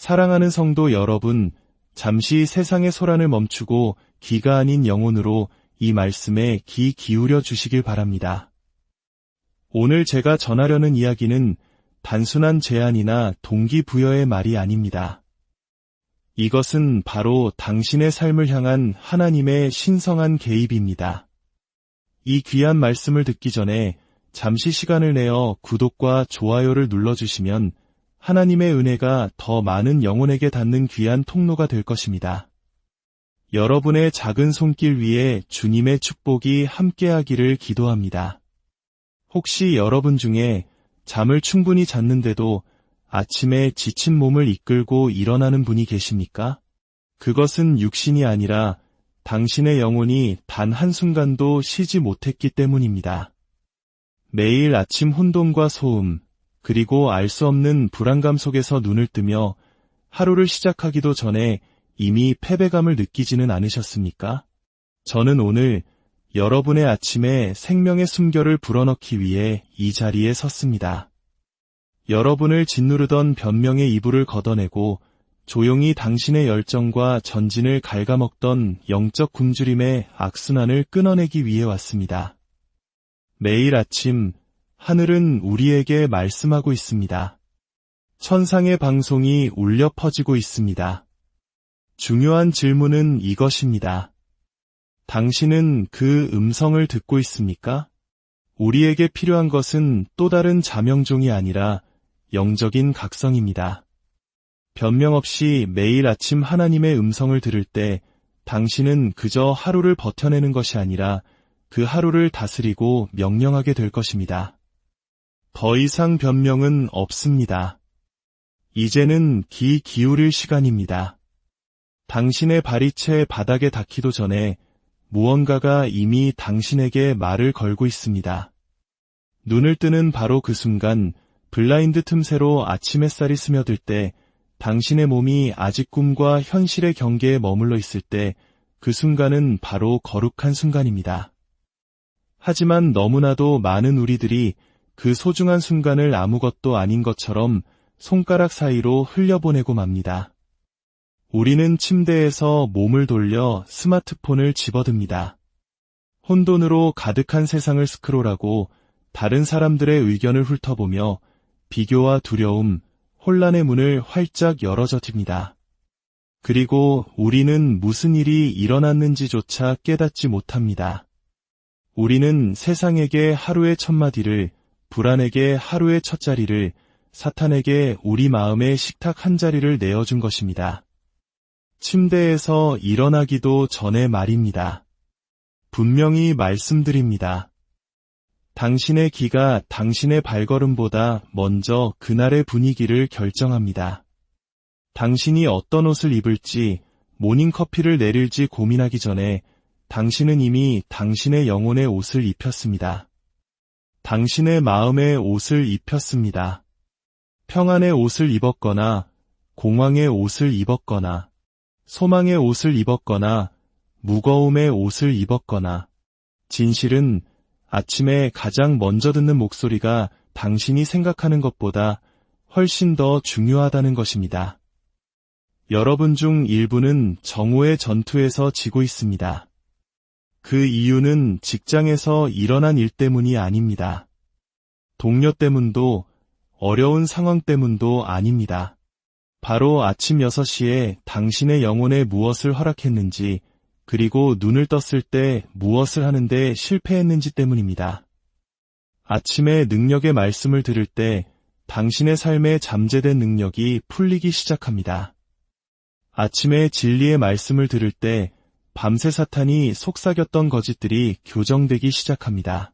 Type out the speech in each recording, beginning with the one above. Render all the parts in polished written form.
사랑하는 성도 여러분, 잠시 세상의 소란을 멈추고 귀가 아닌 영혼으로 이 말씀에 귀 기울여 주시길 바랍니다. 오늘 제가 전하려는 이야기는 단순한 제안이나 동기부여의 말이 아닙니다. 이것은 바로 당신의 삶을 향한 하나님의 신성한 개입입니다. 이 귀한 말씀을 듣기 전에 잠시 시간을 내어 구독과 좋아요를 눌러주시면 하나님의 은혜가 더 많은 영혼에게 닿는 귀한 통로가 될 것입니다. 여러분의 작은 손길 위에 주님의 축복이 함께하기를 기도합니다. 혹시 여러분 중에 잠을 충분히 잤는데도 아침에 지친 몸을 이끌고 일어나는 분이 계십니까? 그것은 육신이 아니라 당신의 영혼이 단 한순간도 쉬지 못했기 때문입니다. 매일 아침 혼돈과 소음, 그리고 알 수 없는 불안감 속에서 눈을 뜨며 하루를 시작하기도 전에 이미 패배감을 느끼지는 않으셨습니까? 저는 오늘 여러분의 아침에 생명의 숨결을 불어넣기 위해 이 자리에 섰습니다. 여러분을 짓누르던 변명의 이불을 걷어내고 조용히 당신의 열정과 전진을 갉아먹던 영적 굶주림의 악순환을 끊어내기 위해 왔습니다. 매일 아침 하늘은 우리에게 말씀하고 있습니다. 천상의 방송이 울려 퍼지고 있습니다. 중요한 질문은 이것입니다. 당신은 그 음성을 듣고 있습니까? 우리에게 필요한 것은 또 다른 자명종이 아니라 영적인 각성입니다. 변명 없이 매일 아침 하나님의 음성을 들을 때 당신은 그저 하루를 버텨내는 것이 아니라 그 하루를 다스리고 명령하게 될 것입니다. 더 이상 변명은 없습니다. 이제는 귀 기울일 시간입니다. 당신의 발이 채 바닥에 닿기도 전에 무언가가 이미 당신에게 말을 걸고 있습니다. 눈을 뜨는 바로 그 순간 블라인드 틈새로 아침 햇살이 스며들 때 당신의 몸이 아직 꿈과 현실의 경계에 머물러 있을 때 그 순간은 바로 거룩한 순간입니다. 하지만 너무나도 많은 우리들이 그 소중한 순간을 아무것도 아닌 것처럼 손가락 사이로 흘려보내고 맙니다. 우리는 침대에서 몸을 돌려 스마트폰을 집어듭니다. 혼돈으로 가득한 세상을 스크롤하고 다른 사람들의 의견을 훑어보며 비교와 두려움, 혼란의 문을 활짝 열어젖힙니다. 그리고 우리는 무슨 일이 일어났는지조차 깨닫지 못합니다. 우리는 세상에게 하루의 첫마디를, 불안에게 하루의 첫자리를, 사탄에게 우리 마음의 식탁 한 자리를 내어준 것입니다. 침대에서 일어나기도 전에 말입니다. 분명히 말씀드립니다. 당신의 귀가 당신의 발걸음보다 먼저 그날의 분위기를 결정합니다. 당신이 어떤 옷을 입을지, 모닝커피를 내릴지 고민하기 전에 당신은 이미 당신의 영혼의 옷을 입혔습니다. 당신의 마음의 옷을 입혔습니다. 평안의 옷을 입었거나, 공황의 옷을 입었거나, 소망의 옷을 입었거나, 무거움의 옷을 입었거나, 진실은 아침에 가장 먼저 듣는 목소리가 당신이 생각하는 것보다 훨씬 더 중요하다는 것입니다. 여러분 중 일부는 정오의 전투에서 지고 있습니다. 그 이유는 직장에서 일어난 일 때문이 아닙니다. 동료 때문도, 어려운 상황 때문도 아닙니다. 바로 아침 6시에 당신의 영혼에 무엇을 허락했는지, 그리고 눈을 떴을 때 무엇을 하는데 실패했는지 때문입니다. 아침에 능력의 말씀을 들을 때 당신의 삶에 잠재된 능력이 풀리기 시작합니다. 아침에 진리의 말씀을 들을 때 밤새 사탄이 속삭였던 거짓들이 교정되기 시작합니다.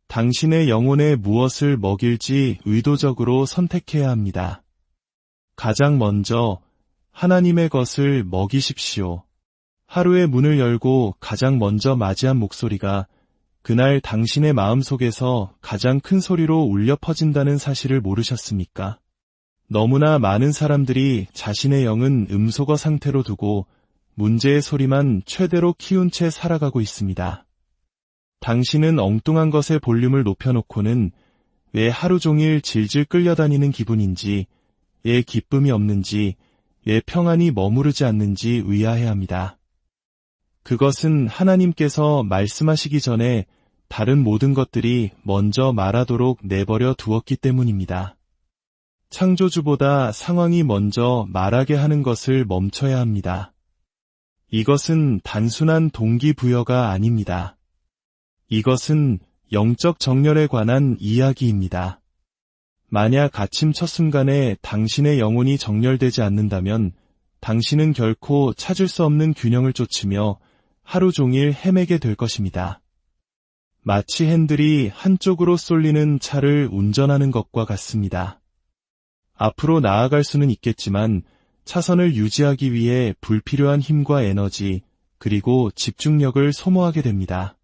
당신의 영혼에 무엇을 먹일지 의도적으로 선택해야 합니다. 가장 먼저 하나님의 것을 먹이십시오. 하루의 문을 열고 가장 먼저 맞이한 목소리가 그날 당신의 마음속에서 가장 큰 소리로 울려 퍼진다는 사실을 모르셨습니까? 너무나 많은 사람들이 자신의 영은 음소거 상태로 두고 문제의 소리만 최대로 키운 채 살아가고 있습니다. 당신은 엉뚱한 것의 볼륨을 높여놓고는 왜 하루 종일 질질 끌려다니는 기분인지, 기쁨이 없는지, 왜 평안이 머무르지 않는지 의아해 합니다. 그것은 하나님께서 말씀하시기 전에 다른 모든 것들이 먼저 말하도록 내버려 두었기 때문입니다. 창조주보다 상황이 먼저 말하게 하는 것을 멈춰야 합니다. 이것은 단순한 동기부여가 아닙니다. 이것은 영적 정렬에 관한 이야기입니다. 만약 아침 첫 순간에 당신의 영혼이 정렬되지 않는다면 당신은 결코 찾을 수 없는 균형을 쫓으며 하루 종일 헤매게 될 것입니다. 마치 핸들이 한쪽으로 쏠리는 차를 운전하는 것과 같습니다. 앞으로 나아갈 수는 있겠지만 차선을 유지하기 위해 불필요한 힘과 에너지, 그리고 집중력을 소모하게 됩니다.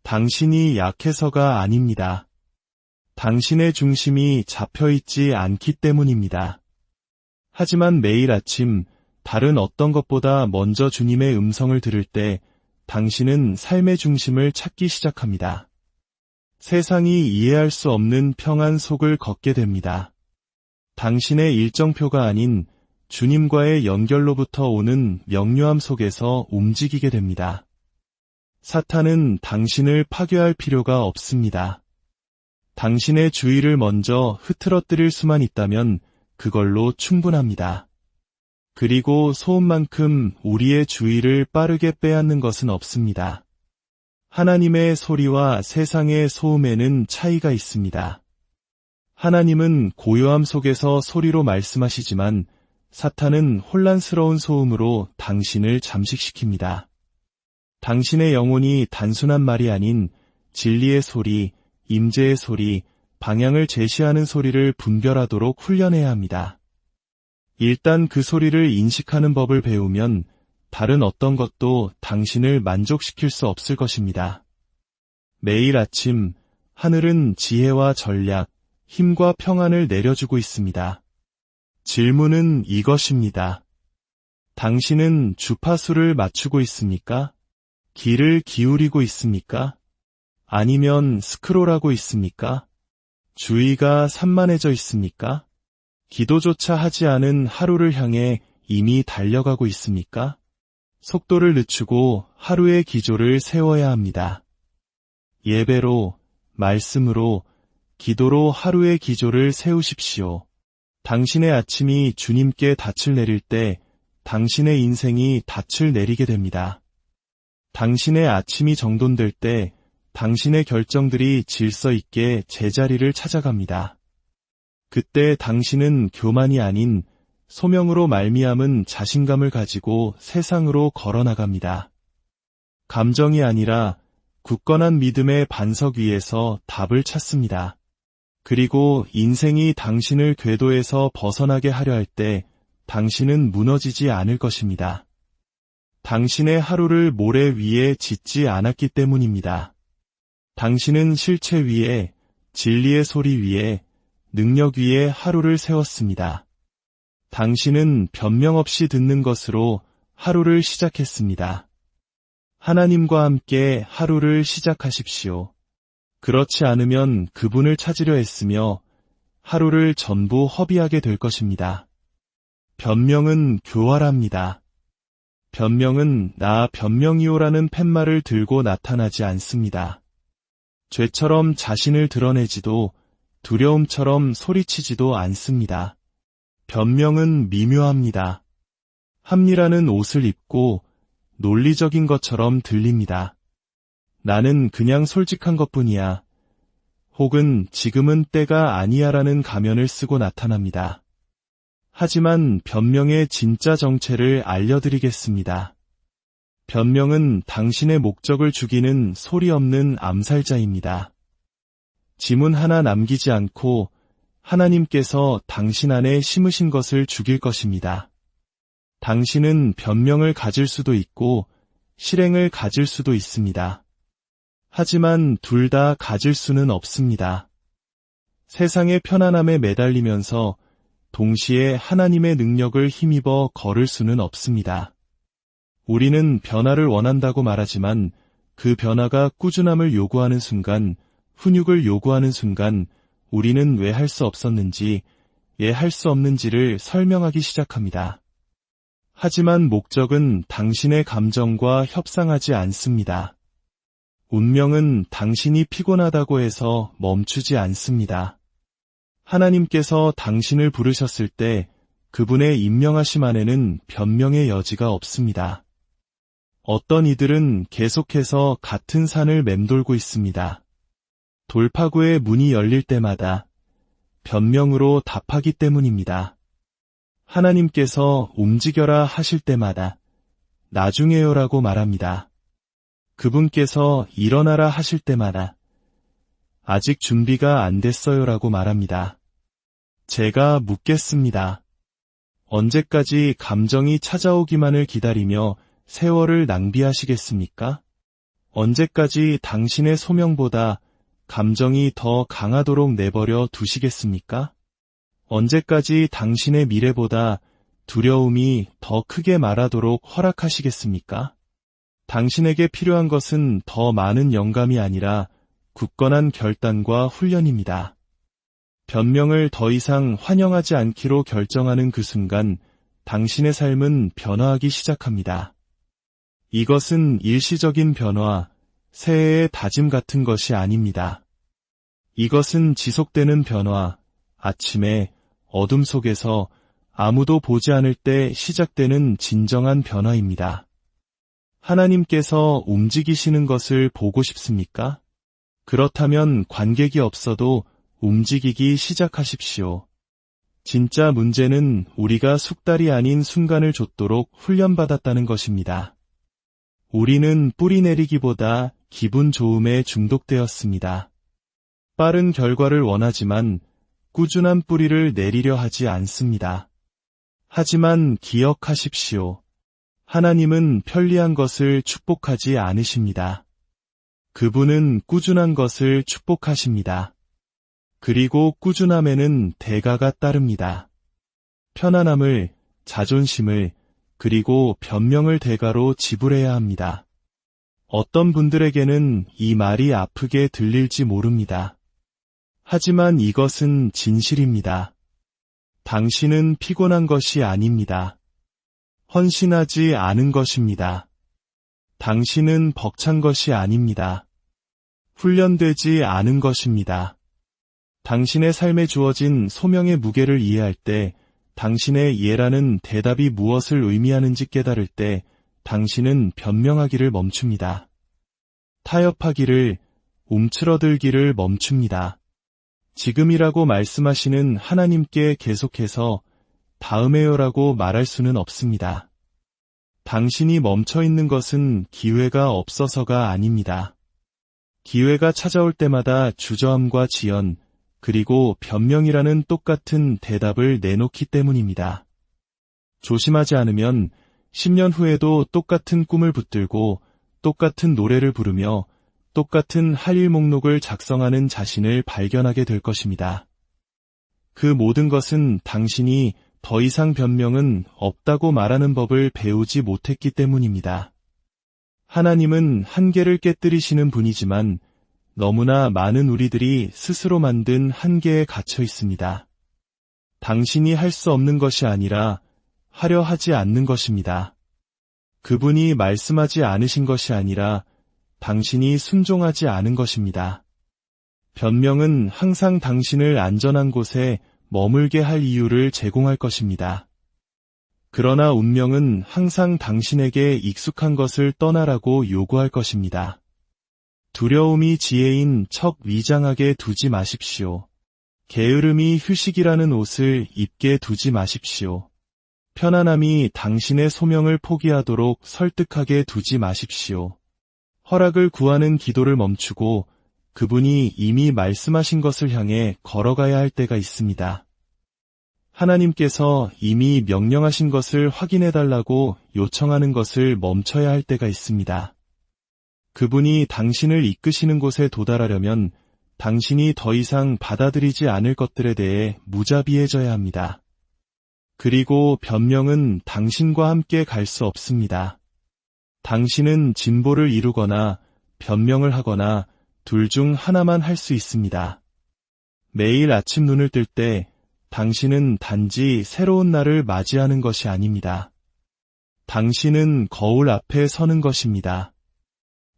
당신이 약해서가 아닙니다. 당신의 중심이 잡혀있지 않기 때문입니다. 하지만 매일 아침 다른 어떤 것보다 먼저 주님의 음성을 들을 때 당신은 삶의 중심을 찾기 시작합니다. 세상이 이해할 수 없는 평안 속을 걷게 됩니다. 당신의 일정표가 아닌 주님과의 연결로부터 오는 명료함 속에서 움직이게 됩니다. 사탄은 당신을 파괴할 필요가 없습니다. 당신의 주의를 먼저 흐트러뜨릴 수만 있다면 그걸로 충분합니다. 그리고 소음만큼 우리의 주의를 빠르게 빼앗는 것은 없습니다. 하나님의 소리와 세상의 소음에는 차이가 있습니다. 하나님은 고요함 속에서 소리로 말씀하시지만 사탄은 혼란스러운 소음으로 당신을 잠식시킵니다. 당신의 영혼이 단순한 말이 아닌 진리의 소리, 임재의 소리, 방향을 제시하는 소리를 분별하도록 훈련해야 합니다. 일단 그 소리를 인식하는 법을 배우면 다른 어떤 것도 당신을 만족시킬 수 없을 것입니다. 매일 아침 하늘은 지혜와 전략, 힘과 평안을 내려주고 있습니다. 질문은 이것입니다. 당신은 주파수를 맞추고 있습니까? 귀를 기울이고 있습니까? 아니면 스크롤하고 있습니까? 주의가 산만해져 있습니까? 기도조차 하지 않은 하루를 향해 이미 달려가고 있습니까? 속도를 늦추고 하루의 기조를 세워야 합니다. 예배로, 말씀으로, 기도로 하루의 기조를 세우십시오. 당신의 아침이 주님께 닻을 내릴 때 당신의 인생이 닻을 내리게 됩니다. 당신의 아침이 정돈될 때 당신의 결정들이 질서 있게 제자리를 찾아갑니다. 그때 당신은 교만이 아닌 소명으로 말미암은 자신감을 가지고 세상으로 걸어나갑니다. 감정이 아니라 굳건한 믿음의 반석 위에서 답을 찾습니다. 그리고 인생이 당신을 궤도에서 벗어나게 하려 할 때 당신은 무너지지 않을 것입니다. 당신의 하루를 모래 위에 짓지 않았기 때문입니다. 당신은 실체 위에, 진리의 소리 위에, 능력 위에 하루를 세웠습니다. 당신은 변명 없이 듣는 것으로 하루를 시작했습니다. 하나님과 함께 하루를 시작하십시오. 그렇지 않으면 그분을 찾으려 했으며 하루를 전부 허비하게 될 것입니다. 변명은 교활합니다. 변명은 나 변명이오라는 팻말을 들고 나타나지 않습니다. 죄처럼 자신을 드러내지도 두려움처럼 소리치지도 않습니다. 변명은 미묘합니다. 합리라는 옷을 입고 논리적인 것처럼 들립니다. 나는 그냥 솔직한 것뿐이야. 혹은 지금은 때가 아니야라는 가면을 쓰고 나타납니다. 하지만 변명의 진짜 정체를 알려드리겠습니다. 변명은 당신의 목적을 죽이는 소리 없는 암살자입니다. 지문 하나 남기지 않고 하나님께서 당신 안에 심으신 것을 죽일 것입니다. 당신은 변명을 가질 수도 있고 실행을 가질 수도 있습니다. 하지만 둘 다 가질 수는 없습니다. 세상의 편안함에 매달리면서 동시에 하나님의 능력을 힘입어 걸을 수는 없습니다. 우리는 변화를 원한다고 말하지만 그 변화가 꾸준함을 요구하는 순간, 훈육을 요구하는 순간 우리는 왜 할 수 없었는지, 할 수 없는지를 설명하기 시작합니다. 하지만 목적은 당신의 감정과 협상하지 않습니다. 운명은 당신이 피곤하다고 해서 멈추지 않습니다. 하나님께서 당신을 부르셨을 때 그분의 임명하심 안에는 변명의 여지가 없습니다. 어떤 이들은 계속해서 같은 산을 맴돌고 있습니다. 돌파구의 문이 열릴 때마다 변명으로 답하기 때문입니다. 하나님께서 움직여라 하실 때마다 나중에요라고 말합니다. 그분께서 일어나라 하실 때마다 아직 준비가 안 됐어요라고 말합니다. 제가 묻겠습니다. 언제까지 감정이 찾아오기만을 기다리며 세월을 낭비하시겠습니까? 언제까지 당신의 소명보다 감정이 더 강하도록 내버려 두시겠습니까? 언제까지 당신의 미래보다 두려움이 더 크게 말하도록 허락하시겠습니까? 당신에게 필요한 것은 더 많은 영감이 아니라 굳건한 결단과 훈련입니다. 변명을 더 이상 환영하지 않기로 결정하는 그 순간 당신의 삶은 변화하기 시작합니다. 이것은 일시적인 변화, 새해의 다짐 같은 것이 아닙니다. 이것은 지속되는 변화, 아침에 어둠 속에서 아무도 보지 않을 때 시작되는 진정한 변화입니다. 하나님께서 움직이시는 것을 보고 싶습니까? 그렇다면 관객이 없어도 움직이기 시작하십시오. 진짜 문제는 우리가 숙달이 아닌 순간을 좇도록 훈련받았다는 것입니다. 우리는 뿌리 내리기보다 기분 좋음에 중독되었습니다. 빠른 결과를 원하지만 꾸준한 뿌리를 내리려 하지 않습니다. 하지만 기억하십시오. 하나님은 편리한 것을 축복하지 않으십니다. 그분은 꾸준한 것을 축복하십니다. 그리고 꾸준함에는 대가가 따릅니다. 편안함을, 자존심을, 그리고 변명을 대가로 지불해야 합니다. 어떤 분들에게는 이 말이 아프게 들릴지 모릅니다. 하지만 이것은 진실입니다. 당신은 피곤한 것이 아닙니다. 헌신하지 않은 것입니다. 당신은 벅찬 것이 아닙니다. 훈련되지 않은 것입니다. 당신의 삶에 주어진 소명의 무게를 이해할 때, 당신의 예라는 대답이 무엇을 의미하는지 깨달을 때, 당신은 변명하기를 멈춥니다. 타협하기를, 움츠러들기를 멈춥니다. 지금이라고 말씀하시는 하나님께 계속해서 다음에요라고 말할 수는 없습니다. 당신이 멈춰 있는 것은 기회가 없어서가 아닙니다. 기회가 찾아올 때마다 주저함과 지연, 그리고 변명이라는 똑같은 대답을 내놓기 때문입니다. 조심하지 않으면 10년 후에도 똑같은 꿈을 붙들고 똑같은 노래를 부르며 똑같은 할 일 목록을 작성하는 자신을 발견하게 될 것입니다. 그 모든 것은 당신이 더 이상 변명은 없다고 말하는 법을 배우지 못했기 때문입니다. 하나님은 한계를 깨뜨리시는 분이지만 너무나 많은 우리들이 스스로 만든 한계에 갇혀 있습니다. 당신이 할 수 없는 것이 아니라 하려 하지 않는 것입니다. 그분이 말씀하지 않으신 것이 아니라 당신이 순종하지 않은 것입니다. 변명은 항상 당신을 안전한 곳에 머물게 할 이유를 제공할 것입니다. 그러나 운명은 항상 당신에게 익숙한 것을 떠나라고 요구할 것입니다. 두려움이 지혜인 척 위장하게 두지 마십시오. 게으름이 휴식이라는 옷을 입게 두지 마십시오. 편안함이 당신의 소명을 포기하도록 설득하게 두지 마십시오. 허락을 구하는 기도를 멈추고 그분이 이미 말씀하신 것을 향해 걸어가야 할 때가 있습니다. 하나님께서 이미 명령하신 것을 확인해달라고 요청하는 것을 멈춰야 할 때가 있습니다. 그분이 당신을 이끄시는 곳에 도달하려면 당신이 더 이상 받아들이지 않을 것들에 대해 무자비해져야 합니다. 그리고 변명은 당신과 함께 갈 수 없습니다. 당신은 진보를 이루거나 변명을 하거나 둘 중 하나만 할 수 있습니다. 매일 아침 눈을 뜰 때 당신은 단지 새로운 날을 맞이하는 것이 아닙니다. 당신은 거울 앞에 서는 것입니다.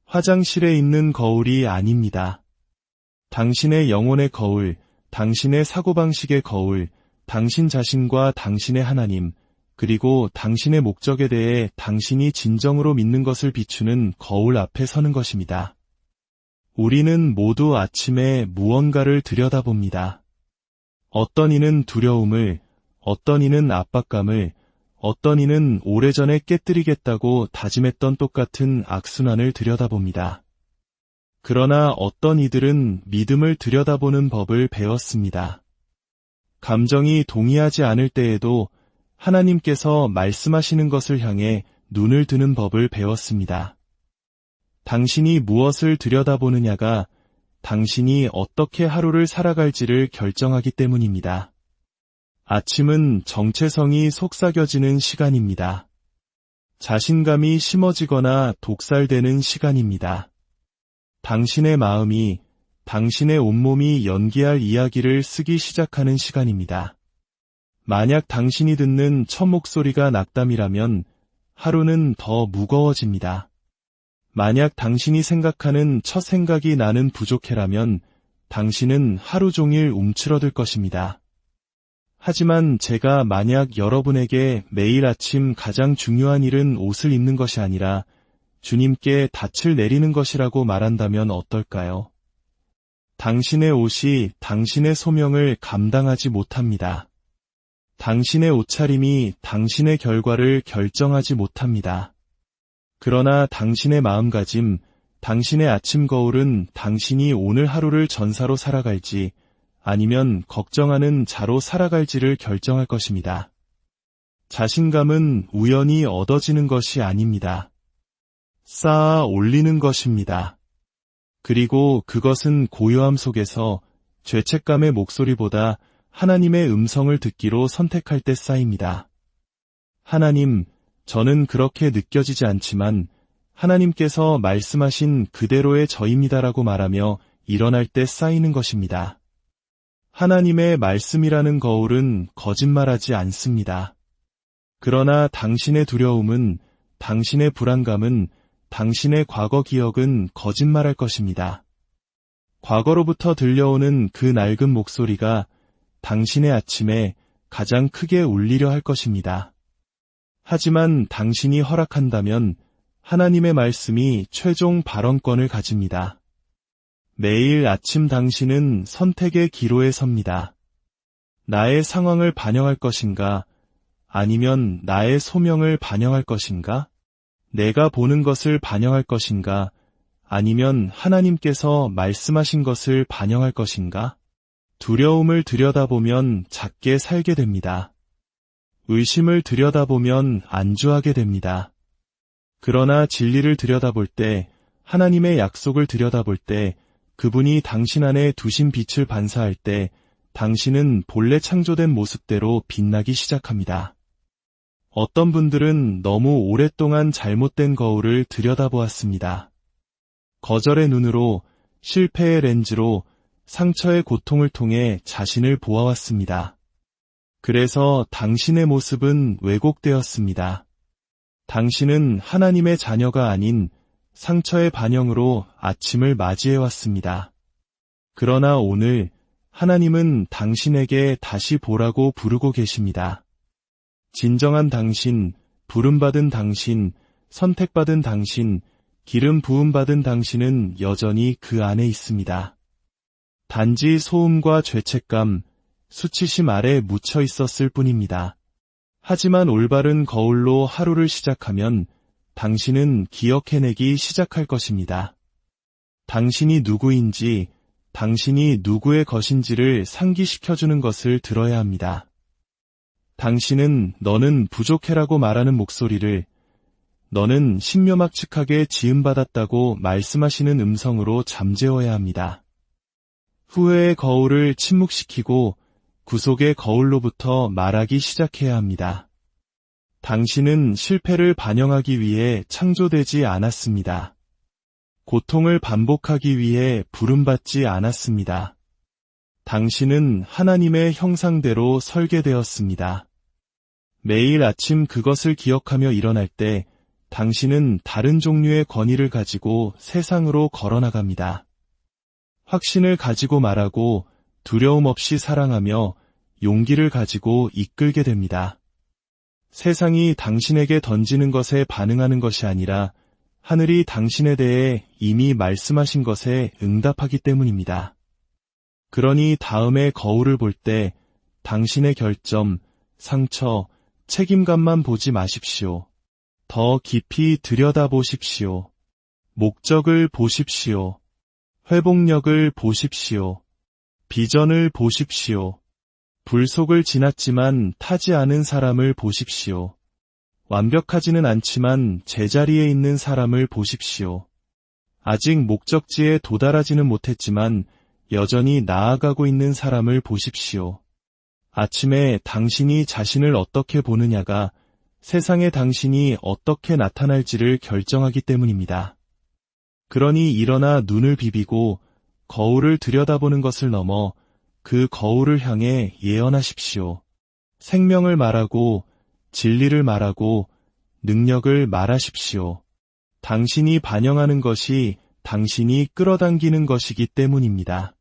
화장실에 있는 거울이 아닙니다. 당신의 영혼의 거울, 당신의 사고방식의 거울, 당신 자신과 당신의 하나님, 그리고 당신의 목적에 대해 당신이 진정으로 믿는 것을 비추는 거울 앞에 서는 것입니다. 우리는 모두 아침에 무언가를 들여다봅니다. 어떤 이는 두려움을, 어떤 이는 압박감을, 어떤 이는 오래전에 깨뜨리겠다고 다짐했던 똑같은 악순환을 들여다봅니다. 그러나 어떤 이들은 믿음을 들여다보는 법을 배웠습니다. 감정이 동의하지 않을 때에도 하나님께서 말씀하시는 것을 향해 눈을 드는 법을 배웠습니다. 당신이 무엇을 들여다보느냐가 당신이 어떻게 하루를 살아갈지를 결정하기 때문입니다. 아침은 정체성이 속삭여지는 시간입니다. 자신감이 심어지거나 독살되는 시간입니다. 당신의 마음이, 당신의 온몸이 연기할 이야기를 쓰기 시작하는 시간입니다. 만약 당신이 듣는 첫 목소리가 낙담이라면 하루는 더 무거워집니다. 만약 당신이 생각하는 첫 생각이 나는 부족해라면 당신은 하루 종일 움츠러들 것입니다. 하지만 제가 만약 여러분에게 매일 아침 가장 중요한 일은 옷을 입는 것이 아니라 주님께 닻을 내리는 것이라고 말한다면 어떨까요? 당신의 옷이 당신의 소명을 감당하지 못합니다. 당신의 옷차림이 당신의 결과를 결정하지 못합니다. 그러나 당신의 마음가짐, 당신의 아침 거울은 당신이 오늘 하루를 전사로 살아갈지 아니면 걱정하는 자로 살아갈지를 결정할 것입니다. 자신감은 우연히 얻어지는 것이 아닙니다. 쌓아 올리는 것입니다. 그리고 그것은 고요함 속에서 죄책감의 목소리보다 하나님의 음성을 듣기로 선택할 때 쌓입니다. 하나님, 저는 그렇게 느껴지지 않지만 하나님께서 말씀하신 그대로의 저입니다라고 말하며 일어날 때 쌓이는 것입니다. 하나님의 말씀이라는 거울은 거짓말하지 않습니다. 그러나 당신의 두려움은, 당신의 불안감은, 당신의 과거 기억은 거짓말할 것입니다. 과거로부터 들려오는 그 낡은 목소리가 당신의 아침에 가장 크게 울리려 할 것입니다. 하지만 당신이 허락한다면 하나님의 말씀이 최종 발언권을 가집니다. 매일 아침 당신은 선택의 기로에 섭니다. 나의 상황을 반영할 것인가? 아니면 나의 소명을 반영할 것인가? 내가 보는 것을 반영할 것인가? 아니면 하나님께서 말씀하신 것을 반영할 것인가? 두려움을 들여다보면 작게 살게 됩니다. 의심을 들여다보면 안주하게 됩니다. 그러나 진리를 들여다볼 때, 하나님의 약속을 들여다볼 때, 그분이 당신 안에 두신 빛을 반사할 때 당신은 본래 창조된 모습대로 빛나기 시작합니다. 어떤 분들은 너무 오랫동안 잘못된 거울을 들여다보았습니다. 거절의 눈으로, 실패의 렌즈로, 상처의 고통을 통해 자신을 보아왔습니다. 그래서 당신의 모습은 왜곡되었습니다. 당신은 하나님의 자녀가 아닌 상처의 반영으로 아침을 맞이해왔습니다. 그러나 오늘 하나님은 당신에게 다시 보라고 부르고 계십니다. 진정한 당신, 부름받은 당신, 선택받은 당신, 기름 부음받은 당신은 여전히 그 안에 있습니다. 단지 소음과 죄책감, 수치심 아래 묻혀 있었을 뿐입니다. 하지만 올바른 거울로 하루를 시작하면 당신은 기억해내기 시작할 것입니다. 당신이 누구인지, 당신이 누구의 것인지를 상기시켜주는 것을 들어야 합니다. 당신은 너는 부족해라고 말하는 목소리를, 너는 신묘막측하게 지음받았다고 말씀하시는 음성으로 잠재워야 합니다. 후회의 거울을 침묵시키고 구속의 거울로부터 말하기 시작해야 합니다. 당신은 실패를 반영하기 위해 창조되지 않았습니다. 고통을 반복하기 위해 부름받지 않았습니다. 당신은 하나님의 형상대로 설계되었습니다. 매일 아침 그것을 기억하며 일어날 때 당신은 다른 종류의 권위를 가지고 세상으로 걸어나갑니다. 확신을 가지고 말하고 두려움 없이 사랑하며 용기를 가지고 이끌게 됩니다. 세상이 당신에게 던지는 것에 반응하는 것이 아니라 하늘이 당신에 대해 이미 말씀하신 것에 응답하기 때문입니다. 그러니 다음에 거울을 볼 때 당신의 결점, 상처, 책임감만 보지 마십시오. 더 깊이 들여다보십시오. 목적을 보십시오. 회복력을 보십시오. 비전을 보십시오. 불속을 지났지만 타지 않은 사람을 보십시오. 완벽하지는 않지만 제자리에 있는 사람을 보십시오. 아직 목적지에 도달하지는 못했지만 여전히 나아가고 있는 사람을 보십시오. 아침에 당신이 자신을 어떻게 보느냐가 세상에 당신이 어떻게 나타날지를 결정하기 때문입니다. 그러니 일어나 눈을 비비고 거울을 들여다보는 것을 넘어 그 거울을 향해 예언하십시오. 생명을 말하고 진리를 말하고 능력을 말하십시오. 당신이 반영하는 것이 당신이 끌어당기는 것이기 때문입니다.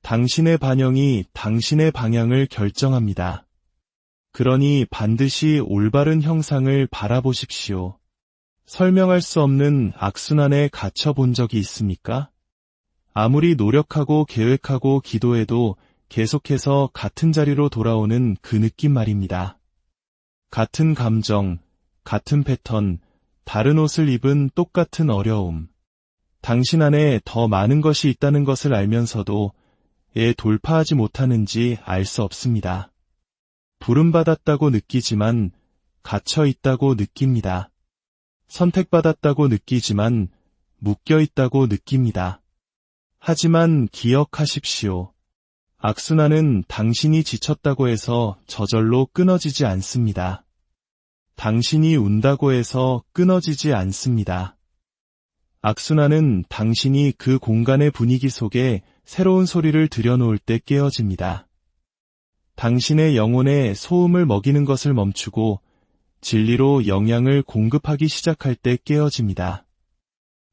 당신의 반영이 당신의 방향을 결정합니다. 그러니 반드시 올바른 형상을 바라보십시오. 설명할 수 없는 악순환에 갇혀 본 적이 있습니까? 아무리 노력하고 계획하고 기도해도 계속해서 같은 자리로 돌아오는 그 느낌 말입니다. 같은 감정, 같은 패턴, 다른 옷을 입은 똑같은 어려움. 당신 안에 더 많은 것이 있다는 것을 알면서도 왜 돌파하지 못하는지 알 수 없습니다. 부름받았다고 느끼지만 갇혀 있다고 느낍니다. 선택받았다고 느끼지만 묶여 있다고 느낍니다. 하지만 기억하십시오. 악순환은 당신이 지쳤다고 해서 저절로 끊어지지 않습니다. 당신이 운다고 해서 끊어지지 않습니다. 악순환은 당신이 그 공간의 분위기 속에 새로운 소리를 들여놓을 때 깨어집니다. 당신의 영혼에 소음을 먹이는 것을 멈추고 진리로 영양을 공급하기 시작할 때 깨어집니다.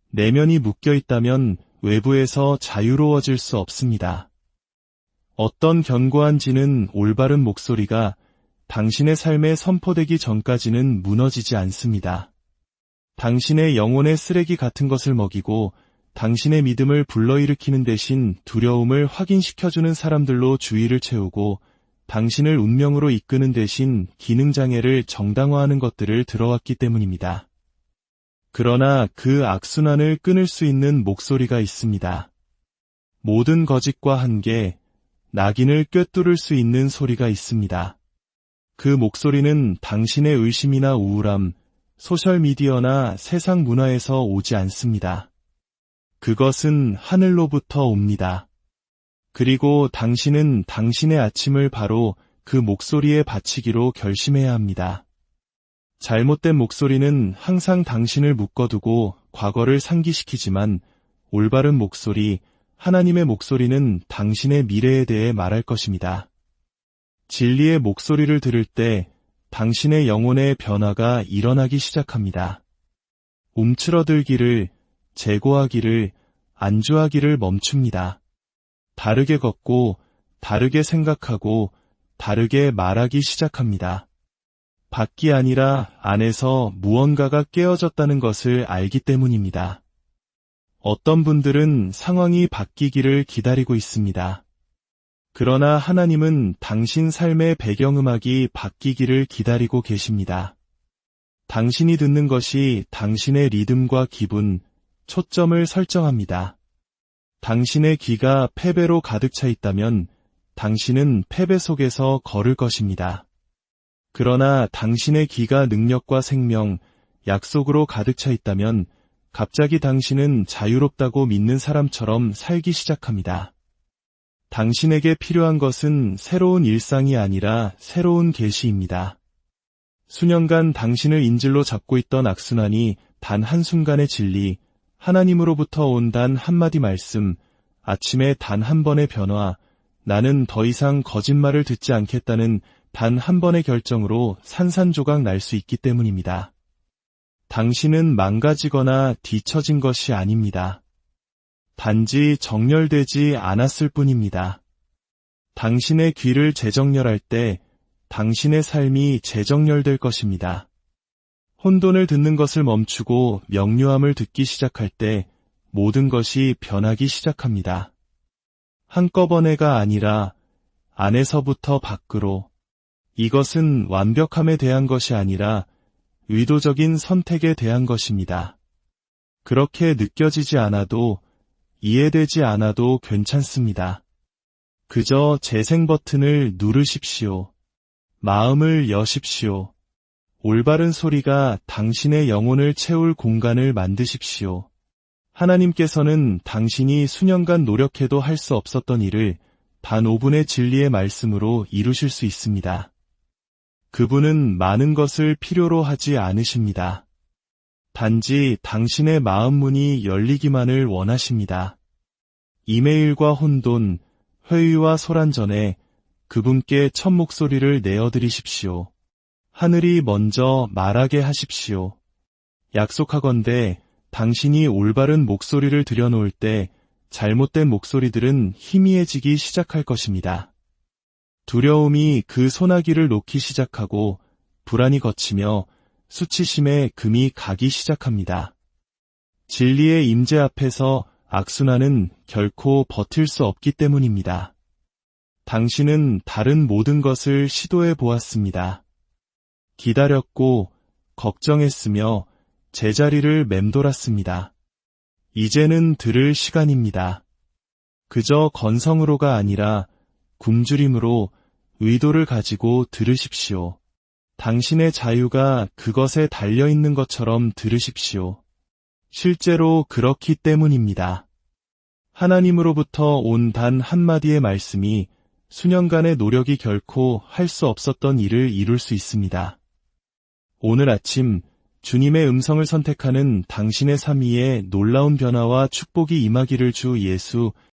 내면이 묶여 있다면 외부에서 자유로워질 수 없습니다. 어떤 견고한 지는 올바른 목소리가 당신의 삶에 선포되기 전까지는 무너지지 않습니다. 당신의 영혼의 쓰레기 같은 것을 먹이고 당신의 믿음을 불러일으키는 대신 두려움을 확인시켜주는 사람들로 주의를 채우고 당신을 운명으로 이끄는 대신 기능장애를 정당화하는 것들을 들어왔기 때문입니다. 그러나 그 악순환을 끊을 수 있는 목소리가 있습니다. 모든 거짓과 한계, 낙인을 꿰뚫을 수 있는 소리가 있습니다. 그 목소리는 당신의 의심이나 우울함, 소셜미디어나 세상 문화에서 오지 않습니다. 그것은 하늘로부터 옵니다. 그리고 당신은 당신의 아침을 바로 그 목소리에 바치기로 결심해야 합니다. 잘못된 목소리는 항상 당신을 묶어두고 과거를 상기시키지만 올바른 목소리, 하나님의 목소리는 당신의 미래에 대해 말할 것입니다. 진리의 목소리를 들을 때 당신의 영혼의 변화가 일어나기 시작합니다. 움츠러들기를, 재고하기를, 안주하기를 멈춥니다. 다르게 걷고, 다르게 생각하고, 다르게 말하기 시작합니다. 밖이 아니라 안에서 무언가가 깨어졌다는 것을 알기 때문입니다. 어떤 분들은 상황이 바뀌기를 기다리고 있습니다. 그러나 하나님은 당신 삶의 배경음악이 바뀌기를 기다리고 계십니다. 당신이 듣는 것이 당신의 리듬과 기분, 초점을 설정합니다. 당신의 귀가 패배로 가득 차 있다면 당신은 패배 속에서 걸을 것입니다. 그러나 당신의 귀가 능력과 생명, 약속으로 가득 차 있다면 갑자기 당신은 자유롭다고 믿는 사람처럼 살기 시작합니다. 당신에게 필요한 것은 새로운 일상이 아니라 새로운 계시입니다. 수년간 당신을 인질로 잡고 있던 악순환이 단 한순간의 진리, 하나님으로부터 온 단 한마디 말씀, 아침에 단 한 번의 변화, 나는 더 이상 거짓말을 듣지 않겠다는 단 한 번의 결정으로 산산조각 날 수 있기 때문입니다. 당신은 망가지거나 뒤처진 것이 아닙니다. 단지 정렬되지 않았을 뿐입니다. 당신의 귀를 재정렬할 때 당신의 삶이 재정렬될 것입니다. 혼돈을 듣는 것을 멈추고 명료함을 듣기 시작할 때 모든 것이 변하기 시작합니다. 한꺼번에가 아니라 안에서부터 밖으로. 이것은 완벽함에 대한 것이 아니라 의도적인 선택에 대한 것입니다. 그렇게 느껴지지 않아도 이해되지 않아도 괜찮습니다. 그저 재생 버튼을 누르십시오. 마음을 여십시오. 올바른 소리가 당신의 영혼을 채울 공간을 만드십시오. 하나님께서는 당신이 수년간 노력해도 할 수 없었던 일을 단 5분의 진리의 말씀으로 이루실 수 있습니다. 그분은 많은 것을 필요로 하지 않으십니다. 단지 당신의 마음 문이 열리기만을 원하십니다. 이메일과 혼돈, 회의와 소란 전에 그분께 첫 목소리를 내어드리십시오. 하늘이 먼저 말하게 하십시오. 약속하건대 당신이 올바른 목소리를 들여놓을 때 잘못된 목소리들은 희미해지기 시작할 것입니다. 두려움이 그 소나기를 놓기 시작하고 불안이 걷히며 수치심에 금이 가기 시작합니다. 진리의 임재 앞에서 악순환은 결코 버틸 수 없기 때문입니다. 당신은 다른 모든 것을 시도해 보았습니다. 기다렸고 걱정했으며 제자리를 맴돌았습니다. 이제는 들을 시간입니다. 그저 건성으로가 아니라 굶주림으로 의도를 가지고 들으십시오. 당신의 자유가 그것에 달려있는 것처럼 들으십시오. 실제로 그렇기 때문입니다. 하나님으로부터 온 단 한마디의 말씀이 수년간의 노력이 결코 할 수 없었던 일을 이룰 수 있습니다. 오늘 아침 주님의 음성을 선택하는 당신의 삶 위에 놀라운 변화와 축복이 임하기를 주 예수